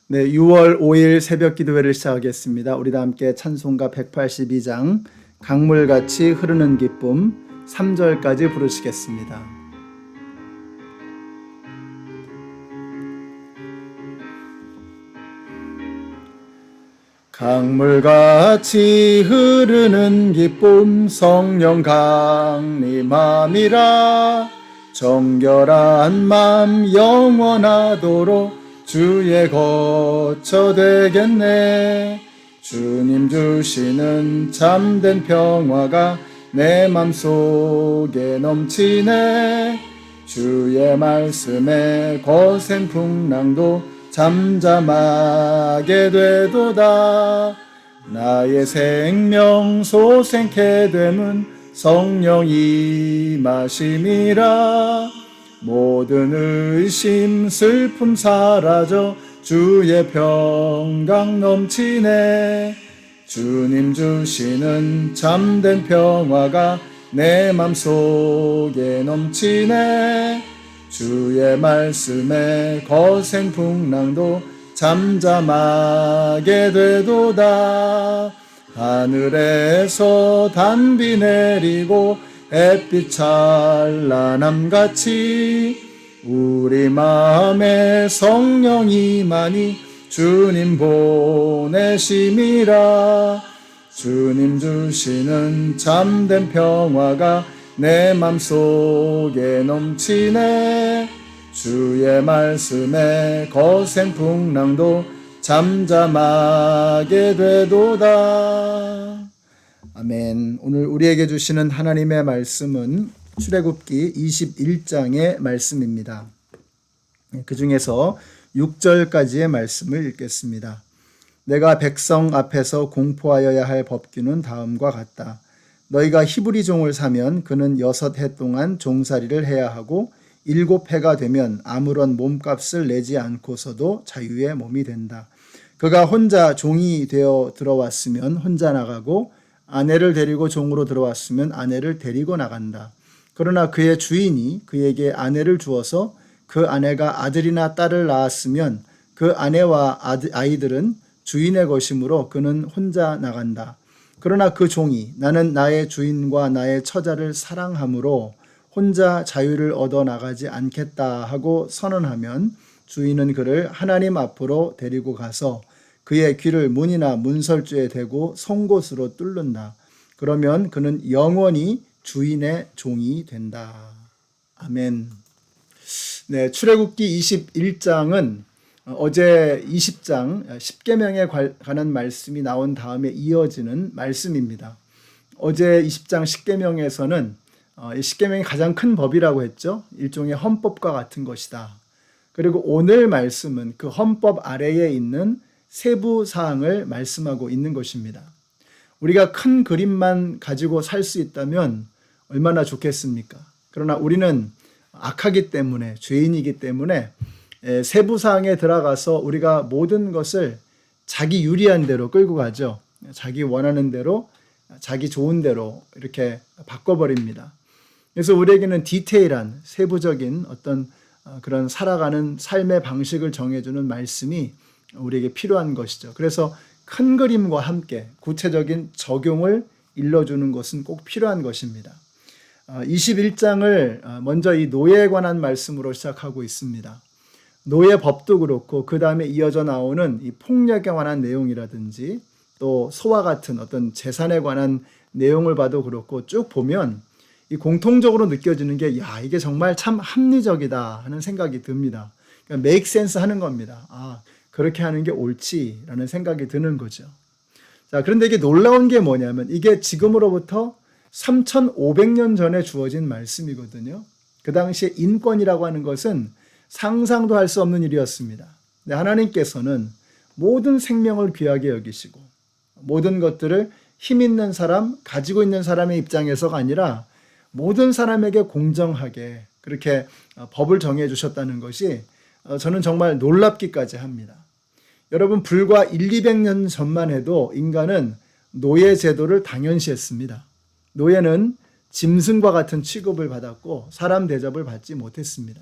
네, 6월 5일 새벽 기도회를 시작하겠습니다. 우리 다 함께 찬송가 182장 강물같이 흐르는 기쁨 3절까지 부르시겠습니다. 강물같이 흐르는 기쁨 성령 강림함이라 정결한 맘 영원하도록 주의 거처 되겠네. 주님 주시는 참된 평화가 내 맘속에 넘치네. 주의 말씀에 거센 풍랑도 잠잠하게 되도다. 나의 생명 소생케 됨은 성령 임하심이라. 모든 의심 슬픔 사라져 주의 평강 넘치네. 주님 주시는 참된 평화가 내 맘속에 넘치네. 주의 말씀에 거센 풍랑도 잠잠하게 되도다. 하늘에서 단비 내리고 햇빛 찬란함같이 우리 마음에 성령이 많이 주님 보내심이라. 주님 주시는 참된 평화가 내 맘속에 넘치네. 주의 말씀에 거센 풍랑도 잠잠하게 되도다. 아멘. 오늘 우리에게 주시는 하나님의 말씀은 출애굽기 21장의 말씀입니다. 그 중에서 6절까지의 말씀을 읽겠습니다. 내가 백성 앞에서 공포하여야 할 법규는 다음과 같다. 너희가 히브리 종을 사면 그는 6해 동안 종살이를 해야 하고 7해가 되면 아무런 몸값을 내지 않고서도 자유의 몸이 된다. 그가 혼자 종이 되어 들어왔으면 혼자 나가고 아내를 데리고 종으로 들어왔으면 아내를 데리고 나간다. 그러나 그의 주인이 그에게 아내를 주어서 그 아내가 아들이나 딸을 낳았으면 그 아내와 아이들은 주인의 것이므로 그는 혼자 나간다. 그러나 그 종이 나는 나의 주인과 나의 처자를 사랑하므로 혼자 자유를 얻어 나가지 않겠다 하고 선언하면 주인은 그를 하나님 앞으로 데리고 가서 그의 귀를 문이나 문설주에 대고 송곳으로 뚫는다. 그러면 그는 영원히 주인의 종이 된다. 아멘. 네, 출애굽기 21장은 어제 20장 10계명에 관한 말씀이 나온 다음에 이어지는 말씀입니다. 어제 20장 10계명에서는 10계명이 가장 큰 법이라고 했죠. 일종의 헌법과 같은 것이다. 그리고 오늘 말씀은 그 헌법 아래에 있는 세부 사항을 말씀하고 있는 것입니다. 우리가 큰 그림만 가지고 살 수 있다면 얼마나 좋겠습니까? 그러나 우리는 악하기 때문에, 죄인이기 때문에 세부 사항에 들어가서 우리가 모든 것을 자기 유리한 대로 끌고 가죠. 자기 원하는 대로, 자기 좋은 대로 이렇게 바꿔버립니다. 그래서 우리에게는 디테일한 세부적인 어떤 그런 살아가는 삶의 방식을 정해주는 말씀이 우리에게 필요한 것이죠. 그래서 큰 그림과 함께 구체적인 적용을 일러주는 것은 꼭 필요한 것입니다. 21장을 먼저 이 노예에 관한 말씀으로 시작하고 있습니다. 노예 법도 그렇고 그 다음에 이어져 나오는 이 폭력에 관한 내용이라든지 또 소와 같은 어떤 재산에 관한 내용을 봐도 그렇고 쭉 보면 이 공통적으로 느껴지는 게 이게 정말 참 합리적이다 하는 생각이 듭니다. 그러니까 make sense 하는 겁니다. 그렇게 하는 게 옳지라는 생각이 드는 거죠. 자, 그런데 이게 놀라운 게 뭐냐면 이게 지금으로부터 3,500년 전에 주어진 말씀이거든요. 그 당시에 인권이라고 하는 것은 상상도 할 수 없는 일이었습니다. 근데 하나님께서는 모든 생명을 귀하게 여기시고 모든 것들을 힘 있는 사람, 가지고 있는 사람의 입장에서가 아니라 모든 사람에게 공정하게 그렇게 법을 정해 주셨다는 것이 저는 정말 놀랍기까지 합니다. 여러분, 불과 200년 전만 해도 인간은 노예 제도를 당연시했습니다. 노예는 짐승과 같은 취급을 받았고 사람 대접을 받지 못했습니다.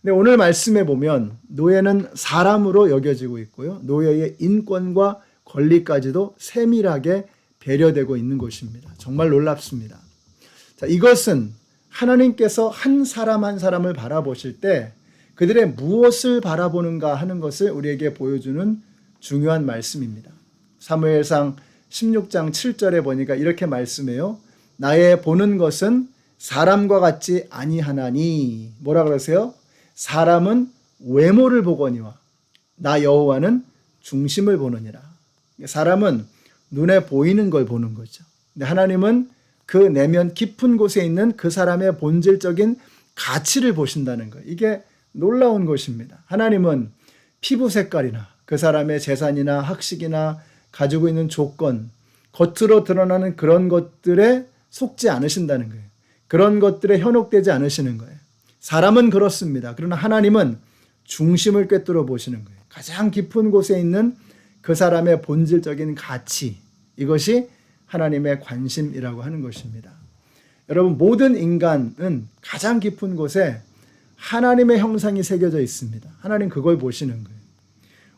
근데 오늘 말씀에 보면 노예는 사람으로 여겨지고 있고요. 노예의 인권과 권리까지도 세밀하게 배려되고 있는 것입니다. 정말 놀랍습니다. 자, 이것은 하나님께서 한 사람 한 사람을 바라보실 때 그들의 무엇을 바라보는가 하는 것을 우리에게 보여주는 중요한 말씀입니다. 사무엘상 16장 7절에 보니까 이렇게 말씀해요. 나의 보는 것은 사람과 같지 아니하나니. 뭐라 그러세요? 사람은 외모를 보거니와 나 여호와는 중심을 보느니라. 사람은 눈에 보이는 걸 보는 거죠. 근데 하나님은 그 내면 깊은 곳에 있는 그 사람의 본질적인 가치를 보신다는 거예요. 이게 놀라운 것입니다. 하나님은 피부 색깔이나 그 사람의 재산이나 학식이나 가지고 있는 조건, 겉으로 드러나는 그런 것들에 속지 않으신다는 거예요. 그런 것들에 현혹되지 않으시는 거예요. 사람은 그렇습니다. 그러나 하나님은 중심을 꿰뚫어 보시는 거예요. 가장 깊은 곳에 있는 그 사람의 본질적인 가치, 이것이 하나님의 관심이라고 하는 것입니다. 여러분, 모든 인간은 가장 깊은 곳에 하나님의 형상이 새겨져 있습니다. 하나님 그걸 보시는 거예요.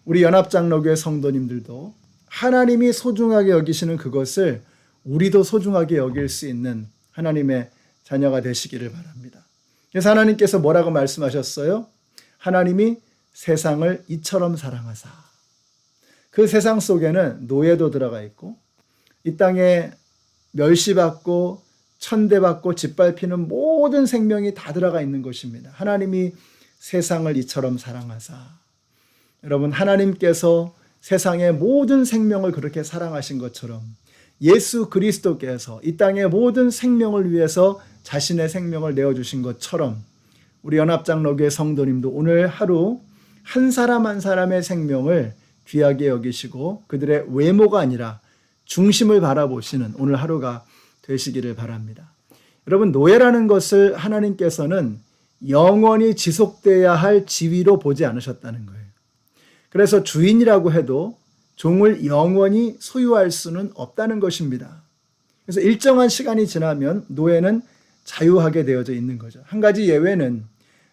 우리 연합장로교회 성도님들도 하나님이 소중하게 여기시는 그것을 우리도 소중하게 여길 수 있는 하나님의 자녀가 되시기를 바랍니다. 그래서 하나님께서 뭐라고 말씀하셨어요? 하나님이 세상을 이처럼 사랑하사. 그 세상 속에는 노예도 들어가 있고 이 땅에 멸시받고 천대받고 짓밟히는 모든 생명이 다 들어가 있는 것입니다. 하나님이 세상을 이처럼 사랑하사. 여러분, 하나님께서 세상의 모든 생명을 그렇게 사랑하신 것처럼 예수 그리스도께서 이 땅의 모든 생명을 위해서 자신의 생명을 내어주신 것처럼 우리 연합장로교회 성도님도 오늘 하루 한 사람 한 사람의 생명을 귀하게 여기시고 그들의 외모가 아니라 중심을 바라보시는 오늘 하루가 되시기를 바랍니다. 여러분, 노예라는 것을 하나님께서는 영원히 지속돼야 할 지위로 보지 않으셨다는 거예요. 그래서 주인이라고 해도 종을 영원히 소유할 수는 없다는 것입니다. 그래서 일정한 시간이 지나면 노예는 자유하게 되어져 있는 거죠. 한 가지 예외는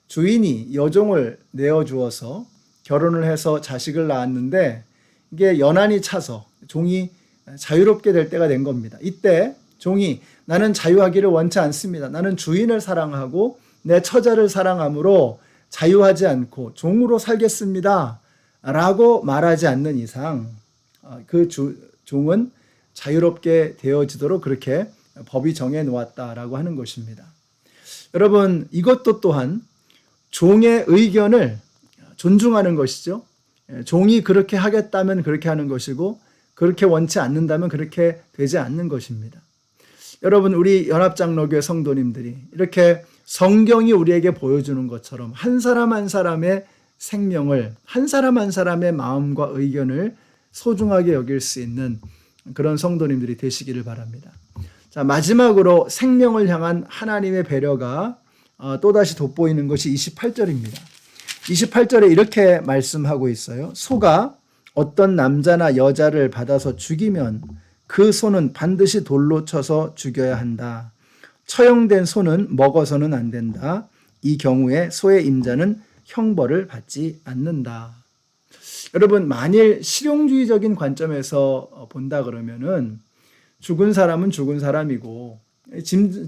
주인이 여종을 내어주어서 결혼을 해서 자식을 낳았는데 이게 연한이 차서 종이 자유롭게 될 때가 된 겁니다. 이때 종이 나는 자유하기를 원치 않습니다. 나는 주인을 사랑하고 내 처자를 사랑함으로 자유하지 않고 종으로 살겠습니다. 라고 말하지 않는 이상 그 종은 자유롭게 되어지도록 그렇게 법이 정해 놓았다라고 하는 것입니다. 여러분, 이것도 또한 종의 의견을 존중하는 것이죠. 종이 그렇게 하겠다면 그렇게 하는 것이고 그렇게 원치 않는다면 그렇게 되지 않는 것입니다. 여러분, 우리 연합장로교회 성도님들이 이렇게 성경이 우리에게 보여주는 것처럼 한 사람 한 사람의 생명을, 한 사람 한 사람의 마음과 의견을 소중하게 여길 수 있는 그런 성도님들이 되시기를 바랍니다. 자, 마지막으로 생명을 향한 하나님의 배려가 또다시 돋보이는 것이 28절입니다. 28절에 이렇게 말씀하고 있어요. 소가 어떤 남자나 여자를 받아서 죽이면 그 소는 반드시 돌로 쳐서 죽여야 한다. 처형된 소는 먹어서는 안 된다. 이 경우에 소의 임자는 형벌을 받지 않는다. 여러분, 만일 실용주의적인 관점에서 본다 그러면은 죽은 사람은 죽은 사람이고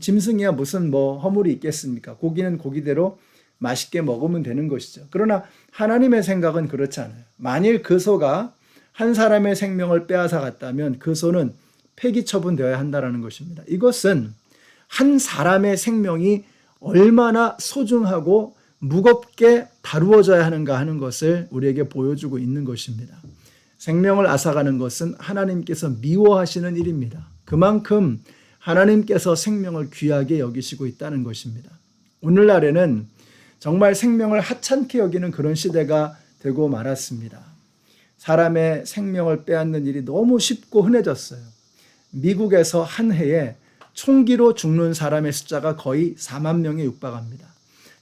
짐승이야 무슨 허물이 있겠습니까? 고기는 고기대로 맛있게 먹으면 되는 것이죠. 그러나 하나님의 생각은 그렇지 않아요. 만일 그 소가 한 사람의 생명을 빼앗아 갔다면 그 소는 폐기 처분되어야 한다는 것입니다. 이것은 한 사람의 생명이 얼마나 소중하고 무겁게 다루어져야 하는가 하는 것을 우리에게 보여주고 있는 것입니다. 생명을 앗아가는 것은 하나님께서 미워하시는 일입니다. 그만큼 하나님께서 생명을 귀하게 여기시고 있다는 것입니다. 오늘날에는 정말 생명을 하찮게 여기는 그런 시대가 되고 말았습니다. 사람의 생명을 빼앗는 일이 너무 쉽고 흔해졌어요. 미국에서 한 해에 총기로 죽는 사람의 숫자가 거의 4만 명에 육박합니다.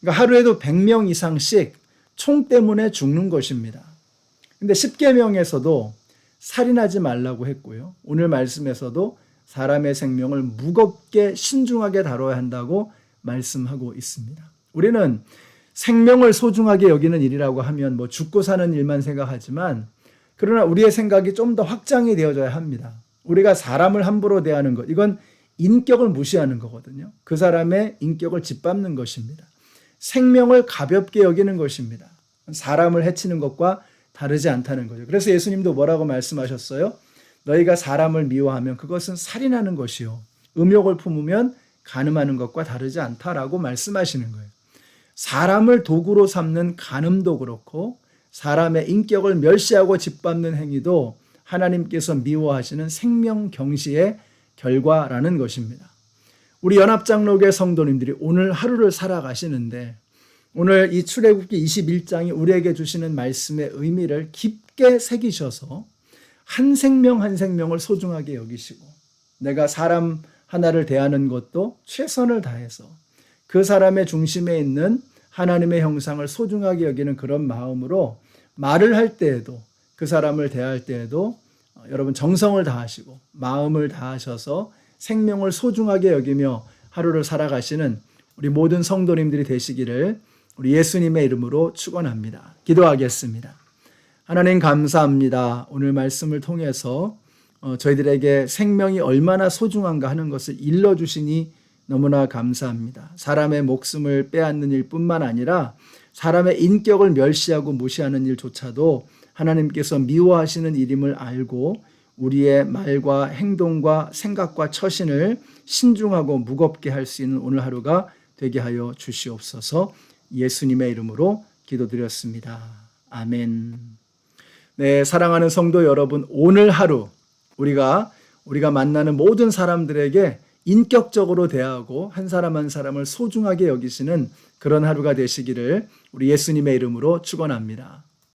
그러니까 하루에도 100명 이상씩 총 때문에 죽는 것입니다. 근데 십계명에서도 살인하지 말라고 했고요. 오늘 말씀에서도 사람의 생명을 무겁게 신중하게 다뤄야 한다고 말씀하고 있습니다. 우리는 생명을 소중하게 여기는 일이라고 하면 뭐 죽고 사는 일만 생각하지만 그러나 우리의 생각이 좀 더 확장이 되어져야 합니다. 우리가 사람을 함부로 대하는 것, 이건 인격을 무시하는 거거든요. 그 사람의 인격을 짓밟는 것입니다. 생명을 가볍게 여기는 것입니다. 사람을 해치는 것과 다르지 않다는 거죠. 그래서 예수님도 뭐라고 말씀하셨어요? 너희가 사람을 미워하면 그것은 살인하는 것이요, 음욕을 품으면 간음하는 것과 다르지 않다라고 말씀하시는 거예요. 사람을 도구로 삼는 간음도 그렇고 사람의 인격을 멸시하고 짓밟는 행위도 하나님께서 미워하시는 생명 경시의 결과라는 것입니다. 우리 연합장로교회 성도님들이 오늘 하루를 살아가시는데 오늘 이 출애굽기 21장이 우리에게 주시는 말씀의 의미를 깊게 새기셔서 한 생명 한 생명을 소중하게 여기시고 내가 사람 하나를 대하는 것도 최선을 다해서 그 사람의 중심에 있는 하나님의 형상을 소중하게 여기는 그런 마음으로 말을 할 때에도 그 사람을 대할 때에도 여러분 정성을 다하시고 마음을 다하셔서 생명을 소중하게 여기며 하루를 살아가시는 우리 모든 성도님들이 되시기를 우리 예수님의 이름으로 축원합니다. 기도하겠습니다. 하나님 감사합니다. 오늘 말씀을 통해서 저희들에게 생명이 얼마나 소중한가 하는 것을 일러주시니 너무나 감사합니다. 사람의 목숨을 빼앗는 일뿐만 아니라 사람의 인격을 멸시하고 무시하는 일조차도 하나님께서 미워하시는 일임을 알고 우리의 말과 행동과 생각과 처신을 신중하고 무겁게 할 수 있는 오늘 하루가 되게 하여 주시옵소서. 예수님의 이름으로 기도드렸습니다. 아멘. 네, 사랑하는 성도 여러분, 오늘 하루 우리가 만나는 모든 사람들에게 인격적으로 대하고 한 사람 한 사람을 소중하게 여기시는 그런 하루가 되시기를 우리 예수님의 이름으로 축원합니다.